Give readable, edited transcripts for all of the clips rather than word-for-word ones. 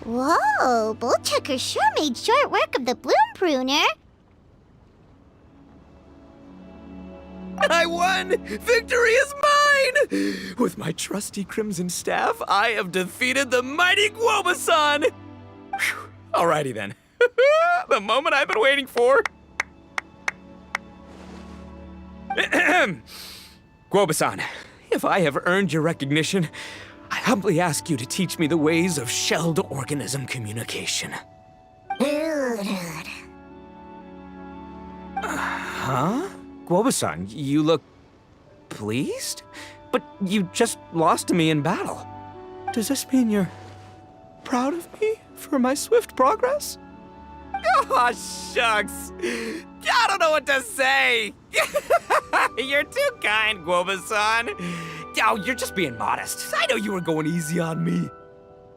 Whoa, Bullchucker sure made short work of the Bloom Pruner. I won! Victory is mine! With my trusty Crimson Staff, I have defeated the mighty Guoba-san! Whew. Alrighty then. The moment I've been waiting for. Guoba-san, if I have earned your recognition, I humbly ask you to teach me the ways of shelled organism communication. Huh? Guoba-san, you look pleased? But you just lost to me in battle. Does this mean you're proud of me for my swift progress? Oh, shucks. I don't know what to say. You're too kind, Guoba-san. Oh, you're just being modest. I know you were going easy on me.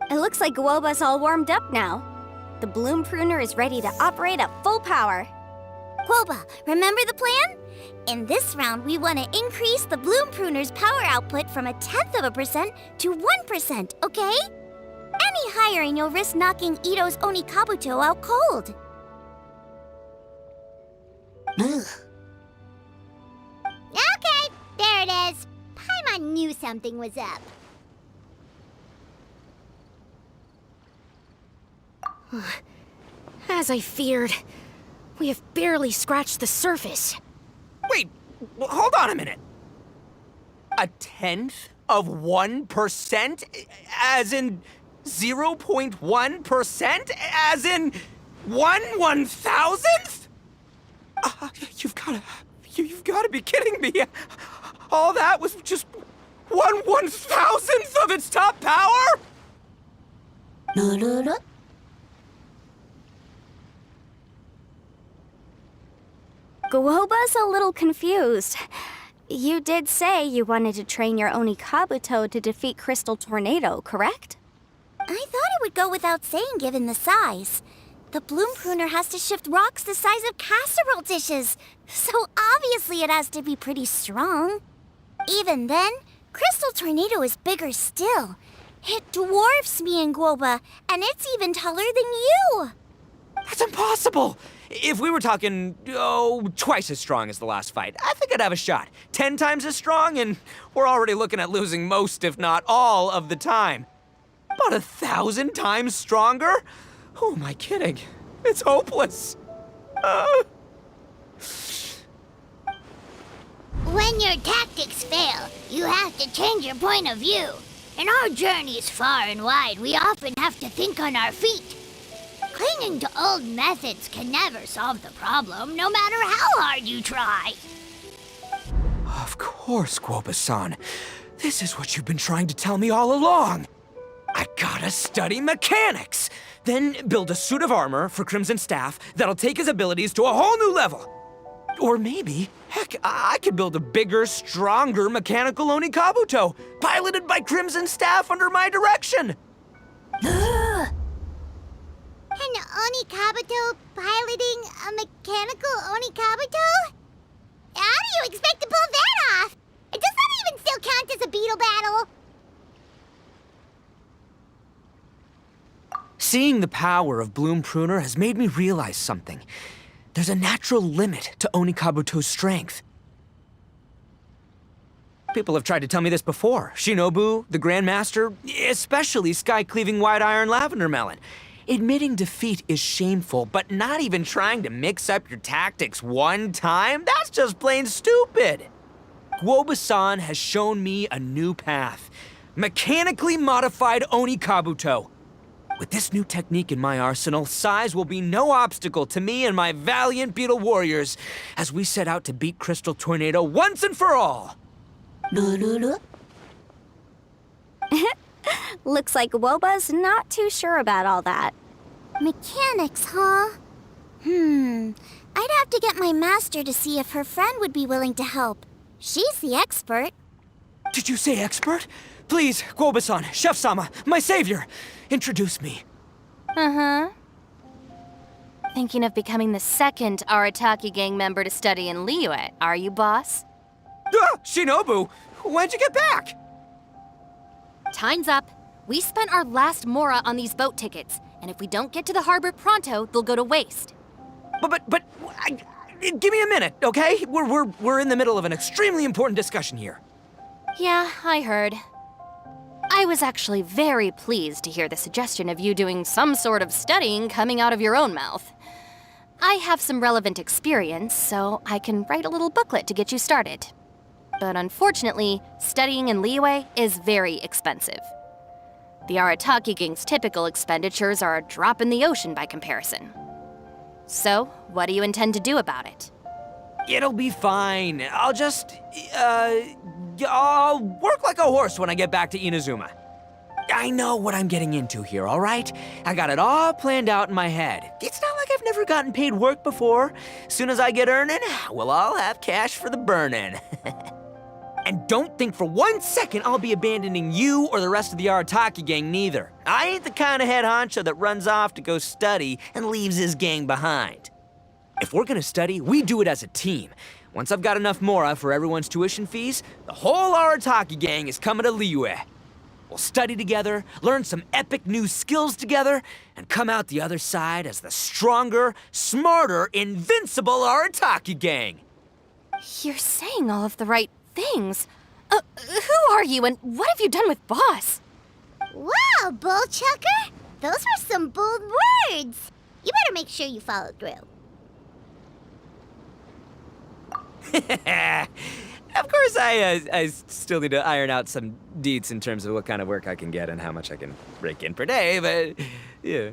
It looks like Guoba's all warmed up now. The Bloom Pruner is ready to operate at full power. Guoba, remember the plan? In this round, we want to increase the Bloom Pruner's power output from 0.1% to 1%, okay? Any higher and you'll risk knocking Ito's Onikabuto out cold. Okay, there it is. Paimon knew something was up. As I feared, we have barely scratched the surface. Wait, hold on a minute. 0.1%? As in 0.1%? As in 1/1000th? You've gotta be kidding me. All that was just 1/1000th of its top power? Guoba's a little confused. You did say you wanted to train your Onikabuto to defeat Crystal Tornado, correct? I thought it would go without saying given the size. The Bloom Pruner has to shift rocks the size of casserole dishes, so obviously it has to be pretty strong. Even then, Crystal Tornado is bigger still. It dwarfs me and Guoba, and it's even taller than you. That's impossible! If we were talking, twice as strong as the last fight, I think I'd have a shot. 10 times as strong, and we're already looking at losing most, if not all, of the time. About 1,000 times stronger? Who am I kidding? It's hopeless. When your tactics fail, you have to change your point of view. In our journeys far and wide, we often have to think on our feet. Clinging to old methods can never solve the problem, no matter how hard you try. Of course, Guoba-san. This is what you've been trying to tell me all along. I gotta study mechanics, then build a suit of armor for Crimson Staff that'll take his abilities to a whole new level. Or maybe, heck, I could build a bigger, stronger mechanical Onikabuto, piloted by Crimson Staff under my direction. An Onikabuto piloting a mechanical Onikabuto? How do you expect to pull that off? Does that even still count as a beetle battle? Seeing the power of Bloom Pruner has made me realize something. There's a natural limit to Onikabuto's strength. People have tried to tell me this before. Shinobu, the Grandmaster, especially Sky-Cleaving White Iron Lavender Melon. Admitting defeat is shameful, but not even trying to mix up your tactics one time? That's just plain stupid. Guoba-san has shown me a new path. Mechanically modified Onikabuto. With this new technique in my arsenal, size will be no obstacle to me and my valiant beetle warriors as we set out to beat Crystal Tornado once and for all. Looks like Guoba's not too sure about all that. Mechanics, huh? I'd have to get my master to see if her friend would be willing to help. She's the expert. Did you say expert? Please, Guoba-san, Chef-sama, my savior, introduce me. Thinking of becoming the second Arataki gang member to study in Liyue, are you, boss? Shinobu, when'd you get back? Time's up. We spent our last mora on these boat tickets, and if we don't get to the harbor pronto, they'll go to waste. Give me a minute, okay? We're in the middle of an extremely important discussion here. Yeah, I heard. I was actually very pleased to hear the suggestion of you doing some sort of studying coming out of your own mouth. I have some relevant experience, so I can write a little booklet to get you started. But unfortunately, studying in Liyue is very expensive. The Arataki Gang's typical expenditures are a drop in the ocean by comparison. So, what do you intend to do about it? It'll be fine. I'll work like a horse when I get back to Inazuma. I know what I'm getting into here, all right? I got it all planned out in my head. It's not like I've never gotten paid work before. Soon as I get earning, we'll all have cash for the burning. And don't think for 1 second I'll be abandoning you or the rest of the Arataki gang neither. I ain't the kind of head honcho that runs off to go study and leaves his gang behind. If we're gonna study, we do it as a team. Once I've got enough mora for everyone's tuition fees, the whole Arataki gang is coming to Liyue. We'll study together, learn some epic new skills together, and come out the other side as the stronger, smarter, invincible Arataki gang. You're saying all of the right things. Who are you and what have you done with Boss? Wow, Bull Chucker! Those were some bold words! You better make sure you follow through. Of course, I still need to iron out some deets in terms of what kind of work I can get and how much I can rake in per day, but yeah.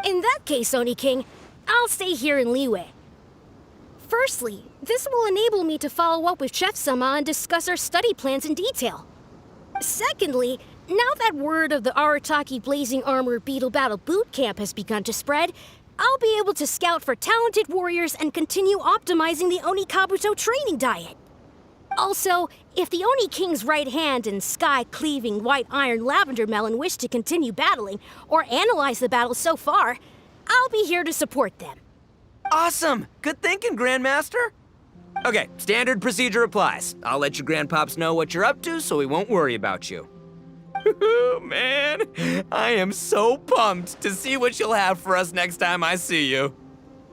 In that case, Oni King, I'll stay here in Liyue. Firstly, this will enable me to follow up with Chef-sama and discuss our study plans in detail. Secondly, now that word of the Arataki Blazing Armor Beetle Battle Boot Camp has begun to spread, I'll be able to scout for talented warriors and continue optimizing the Oni Kabuto training diet. Also, if the Oni King's right hand and sky-cleaving white iron lavender melon wish to continue battling or analyze the battle so far, I'll be here to support them. Awesome! Good thinking, Grandmaster. Okay, standard procedure applies. I'll let your grandpops know what you're up to so we won't worry about you. Man, I am so pumped to see what you'll have for us next time I see you.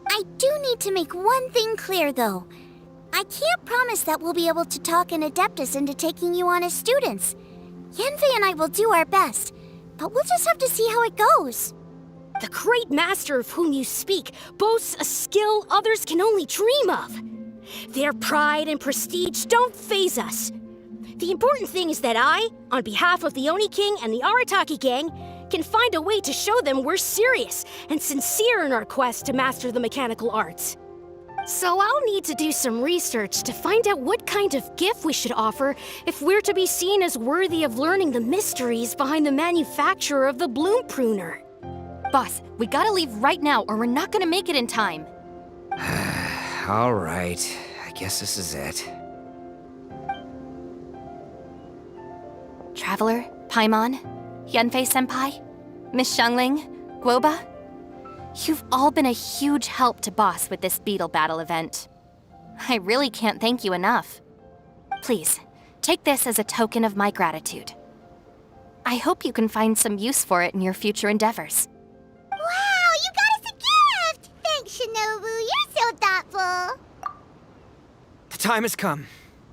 I do need to make one thing clear, though. I can't promise that we'll be able to talk an Adeptus into taking you on as students. Yenfei and I will do our best, but we'll just have to see how it goes. The great master of whom you speak boasts a skill others can only dream of. Their pride and prestige don't faze us. The important thing is that I, on behalf of the Oni King and the Arataki gang, can find a way to show them we're serious and sincere in our quest to master the mechanical arts. So I'll need to do some research to find out what kind of gift we should offer if we're to be seen as worthy of learning the mysteries behind the manufacture of the bloom pruner. Boss, we gotta leave right now or we're not gonna make it in time. All right, I guess this is it. Traveler, Paimon, Yenfei-senpai, Miss Xiangling, Guoba, you've all been a huge help to Boss with this beetle battle event. I really can't thank you enough. Please, take this as a token of my gratitude. I hope you can find some use for it in your future endeavors. Wow, you got us a gift! Thanks, Shinobu. You're so thoughtful. The time has come.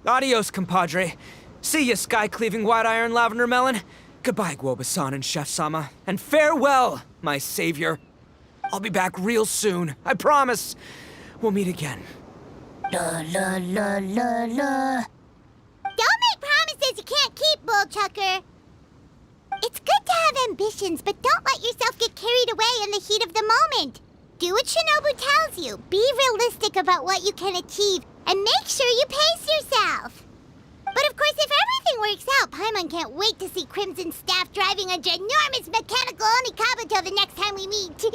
Adios, compadre. See ya, sky-cleaving white iron lavender melon. Goodbye, Guoba-san and Chef-sama. And farewell, my savior. I'll be back real soon, I promise. We'll meet again. La la la la la. Don't make promises you can't keep, Bull Chucker. It's good to have ambitions, but don't let yourself get carried away in the heat of the moment. Do what Shinobu tells you. Be realistic about what you can achieve, and make sure you pace yourself. But of course, if everything works out, Paimon can't wait to see Crimson Staff driving a ginormous mechanical Oni Kabuto the next time we meet.